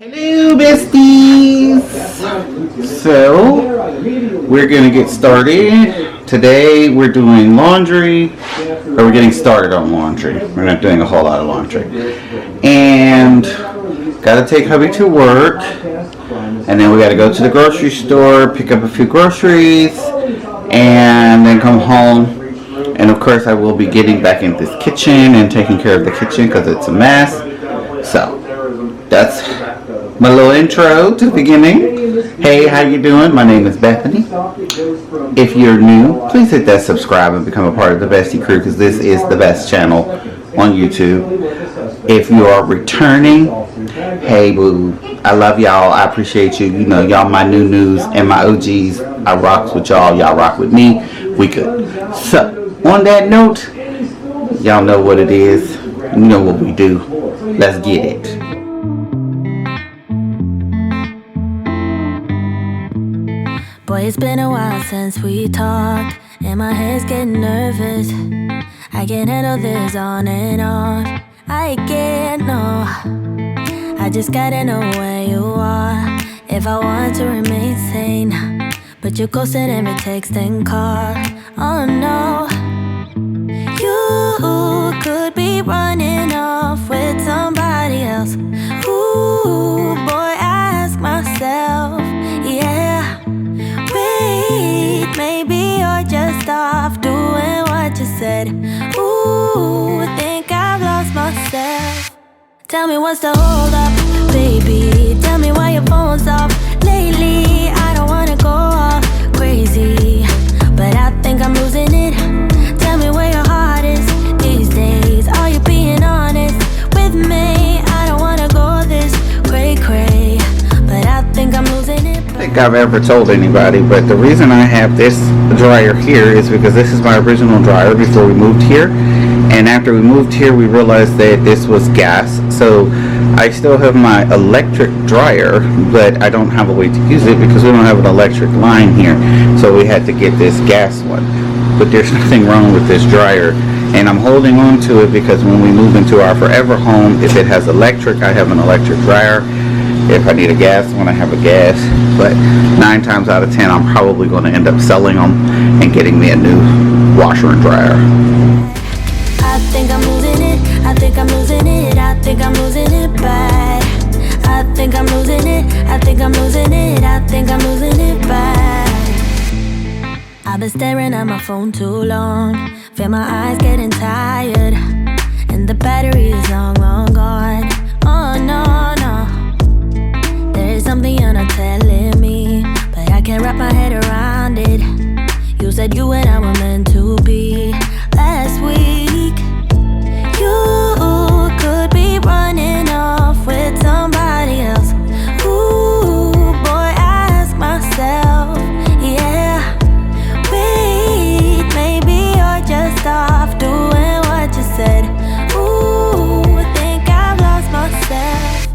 Hello besties! So, we're gonna get started. Today we're doing laundry, or we're getting started on laundry. We're not doing a whole lot of laundry. And gotta take hubby to work, and then we gotta go to the grocery store, pick up a few groceries, and then come home. And of course I will be getting back in this kitchen and taking care of the kitchen because it's a mess. So, that's my little intro to the beginning. Hey, how you doing? My name is Bethany. If you're new, please hit that subscribe and become a part of the Bestie crew because this is the best channel on YouTube. If you are returning, hey boo, I love y'all. I appreciate you. You know, y'all my new news and my OGs. I rocks with y'all. Y'all rock with me. We good. So, on that note, y'all know what it is. You know what we do. Let's get it. Boy, it's been a while since we talked, and my head's getting nervous. I can't handle this on and off. I can't, no. I just gotta know where you are if I want to remain sane. But you're ghosting every text and call. Oh no. You could be running off with somebody else. Ooh, boy, I ask myself, yeah. Wait, maybe you're just off doing what you said. Ooh, think I've lost myself. Tell me what's the hold up, baby. Tell me why your phone's off lately. I don't wanna go off crazy, but I think I'm losing it. Tell me where your heart is these days. Are you being honest with me? I don't wanna go this cray-cray, but I think I'm losing it. I don't think I've ever told anybody, but the reason I have this dryer here is because this is my original dryer before we moved here. And after we moved here, we realized that this was gas. So I still have my electric dryer, but I don't have a way to use it because we don't have an electric line here. So we had to get this gas one. But there's nothing wrong with this dryer. And I'm holding on to it because when we move into our forever home, if it has electric, I have an electric dryer. If I need a gas one, I have a gas. But 9 times out of 10, I'm probably going to end up selling them and getting me a new washer and dryer. I think I'm losing it. I think I'm losing it. I think I'm losing it bad. I think I'm losing it. I think I'm losing it. I think I'm losing it bad. I've been staring at my phone too long. Feel my eyes getting tired, and the battery is long, long gone. Oh no, no. There is something you're not telling me, but I can't wrap my head around it. You said you and I were meant to be last week. You could be running off with somebody else. Ooh, boy, I ask myself, yeah. Wait, maybe you're just off doing what you said. Ooh, think I've lost myself.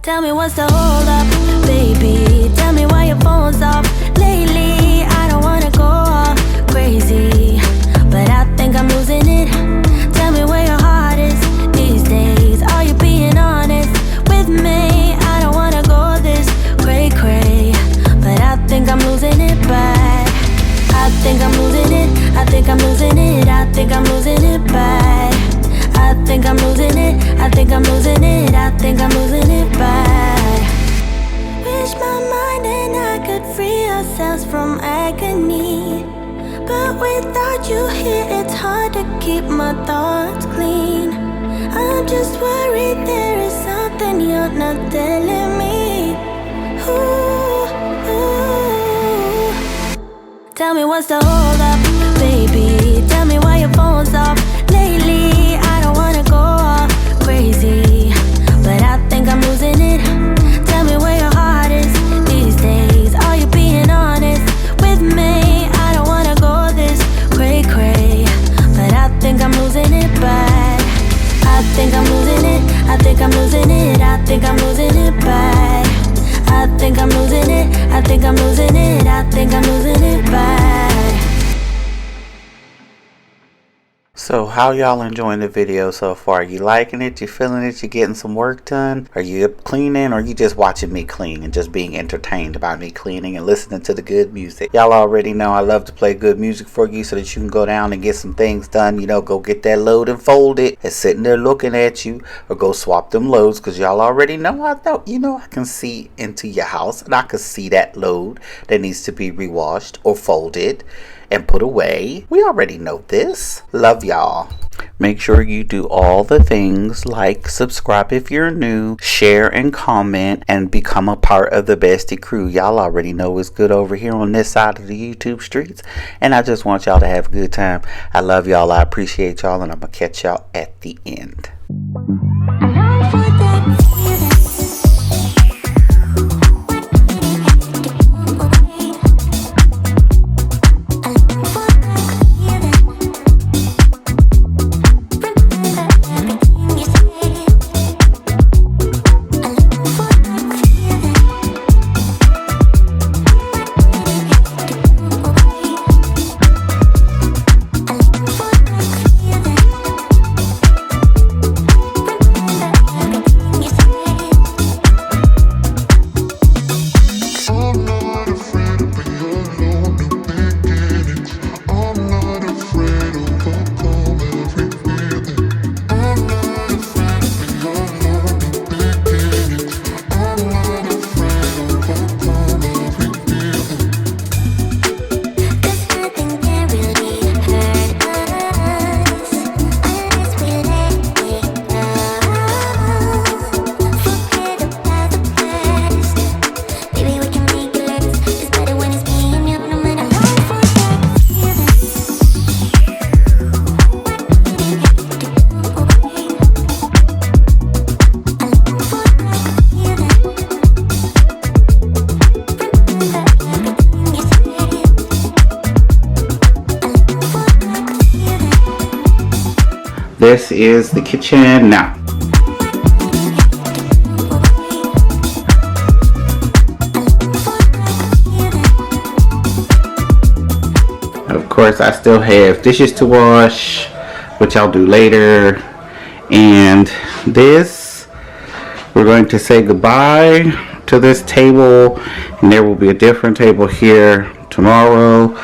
Tell me what's the hold up, baby. Tell me why your phone's off lately. I don't wanna go off crazy, but I think I'm losing it. Tell me where your heart is these days. Are you being honest with me? I don't wanna go this cray-cray, but I think I'm losing it bad. I think I'm losing it. I think I'm losing it. I think I'm losing it bad. I think I'm losing it. I think I'm losing it. I think I'm losing it bad. Wish my mind and I could free ourselves from agony, but without you here it's hard to keep my thoughts clean. I'm just worried there is something you're not telling me. Ooh, ooh. Tell me what's the hold up, baby. Tell me why your phone's off lately. I don't wanna go off crazy, but I think I'm losing it. Tell me where your heart is these days. Are you being honest with me? I don't wanna go this cray-cray, but I think I'm losing it bad. I think I'm losing it. I think I'm losing it. I think I'm losing it bad. I think I'm losing it. I think I'm losing it. I think I'm losing it bad. how y'all enjoying the video so far? You liking it? You feeling it? You getting some work done? Are you cleaning, or you just watching me clean and just being entertained by me cleaning and listening to the good music? Y'all already know I love to play good music for you so that you can go down and get some things done. You know, go get that load and fold it. It's sitting there looking at you, or go swap them loads, because y'all already know I can see into your house, and I can see that load that needs to be rewashed or folded and put away. We already know this. Love y'all. Make sure you do all the things like subscribe if you're new, share and comment, and become a part of the Bestie crew. Y'all already know it's good over here on this side of the YouTube streets, and I just want y'all to have a good time. I love y'all. I appreciate y'all, and I'm gonna catch y'all at the end. This is the kitchen now. Of course, I still have dishes to wash, which I'll do later. And this, we're going to say goodbye to this table, and there will be a different table here tomorrow.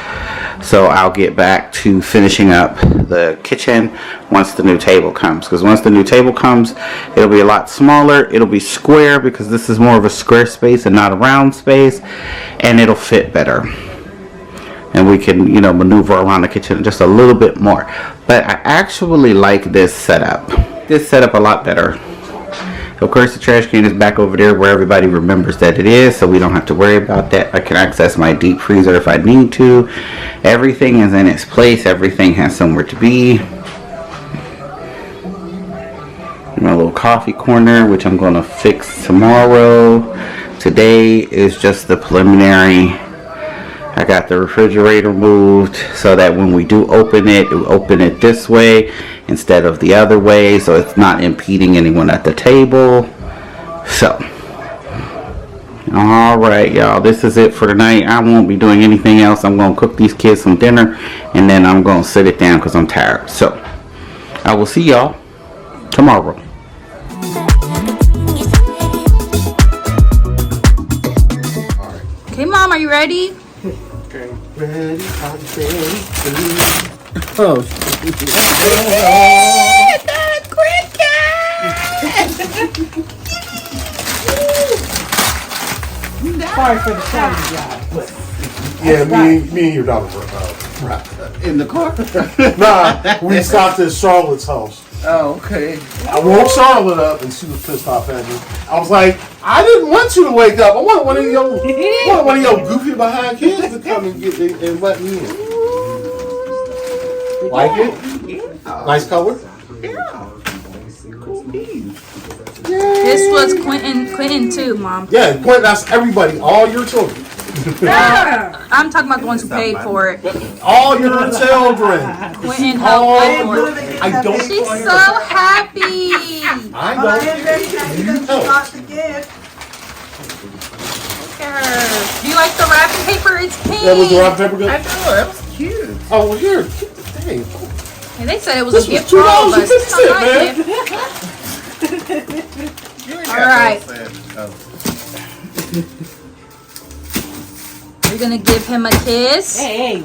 So I'll get back to finishing up the kitchen once the new table comes. Because once the new table comes, it'll be a lot smaller. It'll be square because this is more of a square space and not a round space. And it'll fit better. And we can, you know, maneuver around the kitchen just a little bit more. But I actually like this setup. This setup a lot better. Of course, the trash can is back over there where everybody remembers that it is, so we don't have to worry about that. I can access my deep freezer if I need to. Everything is in its place. Everything has somewhere to be. My little coffee corner, which I'm going to fix tomorrow. Today is just the preliminary. I got the refrigerator moved so that when we do open it, we'll open it this way instead of the other way, so it's not impeding anyone at the table. So, alright y'all, this is it for tonight. I won't be doing anything else. I'm going to cook these kids some dinner, and then I'm going to sit it down because I'm tired. So, I will see y'all tomorrow. Okay, Mom, are you ready? Ready, oh, Sorry for the shouting job, but yeah, me and your daughter were in the car. Nah, we stopped at Charlotte's house. Oh, okay. I woke Charlotte up and she was pissed off at me. I was like, I didn't want you to wake up. I want one of your goofy behind kids to come and get and let me in. Like it? Yeah. Nice color? Yeah. Cool beans. This was Quentin too, Mom. Yeah, Quentin, that's everybody, all your children. I'm talking about the ones who paid for it. All your children. Quentin helped pay for it. I don't. She's so happy. I don't. You help. Look at her. Do you like the wrapping paper? It's pink. That was the wrapping paper good? I know, that was cute. Oh, well, here. Keep the thing. And they said it was This a was gift for all of us. $2.50, All right. Are you gonna give him a kiss? Hey,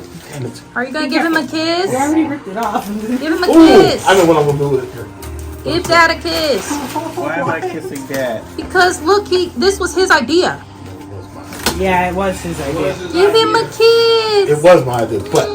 Are you gonna give him a kiss? you already ripped it off. Give him a Ooh, kiss. I know what I'm gonna do with it. Give Dad a kiss. Why am I kissing Dad? Because look, this was his idea. Yeah, it was his idea. Give him a kiss. It was my idea, but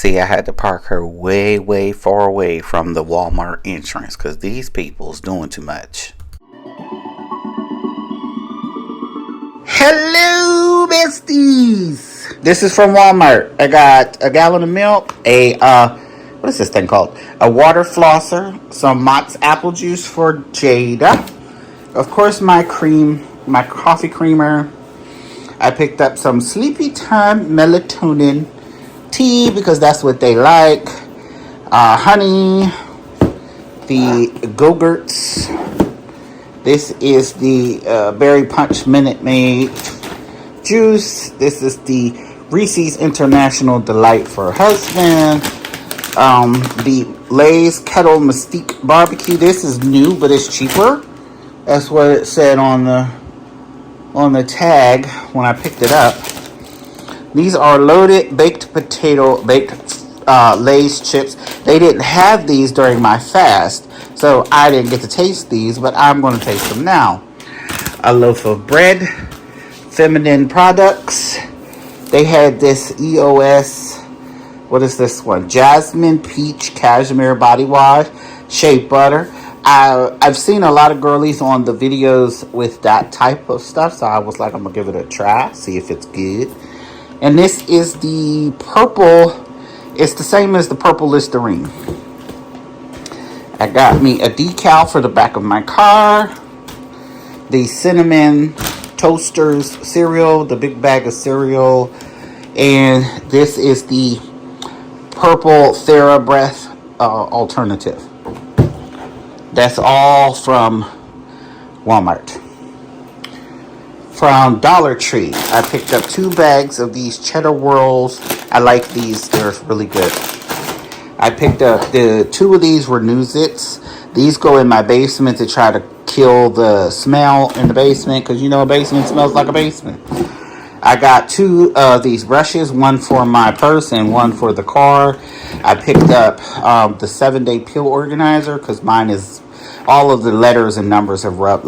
See, I had to park her way, way far away from the Walmart entrance because these people's doing too much. Hello, besties! This is from Walmart. I got a gallon of milk, what is this thing called? A water flosser, some Mott's apple juice for Jada. Of course, my coffee creamer. I picked up some Sleepy Time melatonin tea because that's what they like. Honey, the Go-Gurts. This is the Berry Punch Minute Maid juice. This is the Reese's International Delight for husband. The Lay's Kettle Mystique Barbecue. This is new, but it's cheaper. That's what it said on the tag when I picked it up. These are loaded baked Lay's chips. They didn't have these during my fast, so I didn't get to taste these, but I'm going to taste them now. A loaf of bread, feminine products. They had this EOS, what is this one? Jasmine Peach Cashmere Body Wash, shea butter. I've seen a lot of girlies on the videos with that type of stuff, so I was like, I'm going to give it a try, see if it's good. And this is the purple. It's the same as the purple Listerine. I got me a decal for the back of my car. The cinnamon toasters cereal, the big bag of cereal. And this is the purple TheraBreath alternative. That's all from Walmart. From Dollar Tree, I picked up 2 bags of these cheddar whirls. I like these, they're really good. I picked up 2 of these were Newsits. These go in my basement to try to kill the smell in the basement, because you know a basement smells like a basement. I got 2 of these brushes, one for my purse and one for the car. I picked up the 7-day peel organizer because mine is all of the letters and numbers have rubbed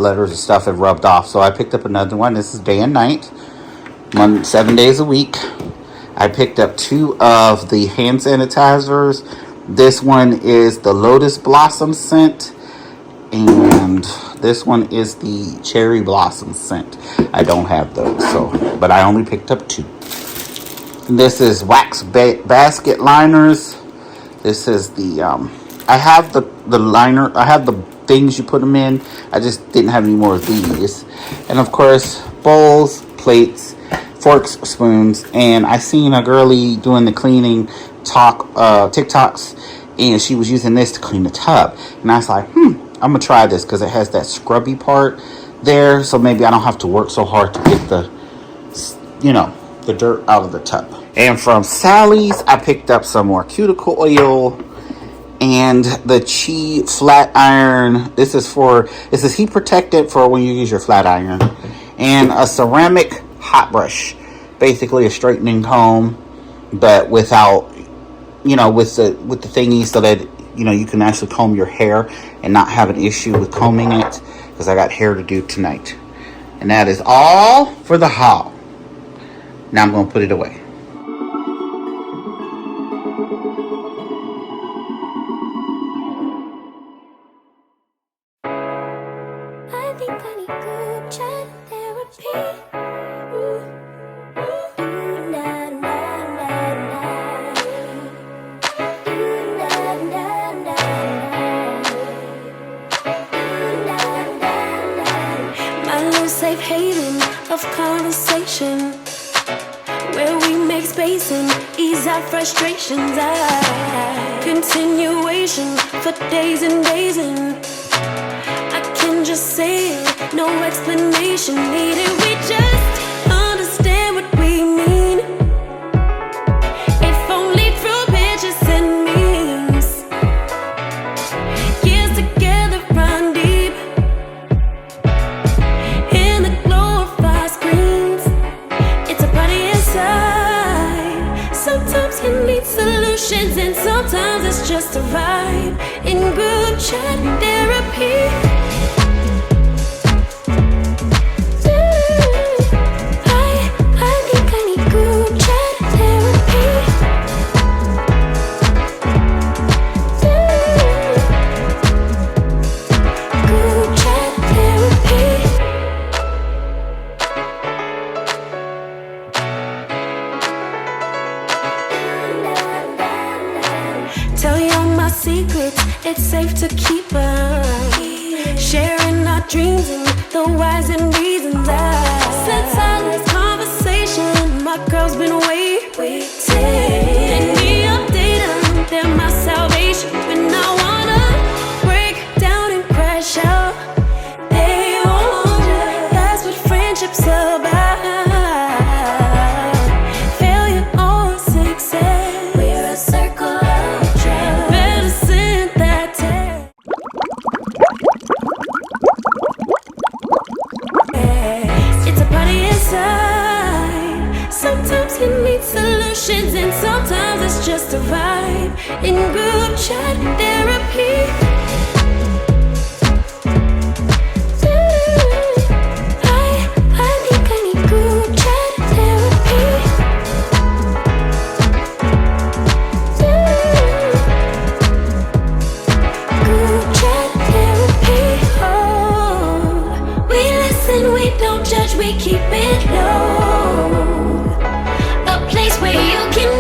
off. So I picked up another one. This is day and night, 7 days a week. I picked up 2 of the hand sanitizers. This one is the Lotus Blossom scent, and this one is the Cherry Blossom scent. I don't have those, but I only picked up 2. This is wax basket liners. This is the I have the liner. I have the things you put them in. I just didn't have any more of these. And of course, bowls, plates, forks, spoons. And I seen a girlie doing the cleaning TikToks, and she was using this to clean the tub. And I was like, I'm gonna try this because it has that scrubby part there, so maybe I don't have to work so hard to get the dirt out of the tub. And from Sally's, I picked up some more cuticle oil and the Chi flat iron. This is heat protectant for when you use your flat iron, and a ceramic hot brush, basically a straightening comb, but without, with the thingy, so that you can actually comb your hair and not have an issue with combing it, because I got hair to do tonight. And that is all for the haul. Now I'm going to put it away. think I need group chat therapy. My little safe haven of conversation, where we make space and ease our frustrations. Continuation for days and days, and I can just say it, no explanation needed. We just understand what we mean, if only through pictures and memes. Years together run deep in the glow of our screens. It's a party inside. Sometimes you need solutions, and sometimes it's just a vibe in group chat therapy. I think I need group chat therapy. Group chat therapy. Tell you all my secrets, it's safe to keep them. Sharing our dreams and the whys and reasons. Since our last conversation, my girl's been waiting. And me update them, they're my salvation. When I wanna break down and crash out, they won't. That's what friendship's about. Failure or success, we're a circle of trust. Better send that text. It's a party inside. Sometimes you need solutions, and sometimes it's just a vibe in group chat therapy. I think I need group chat therapy. Group chat therapy. Oh, we listen, we don't judge, we keep it low. A place where you can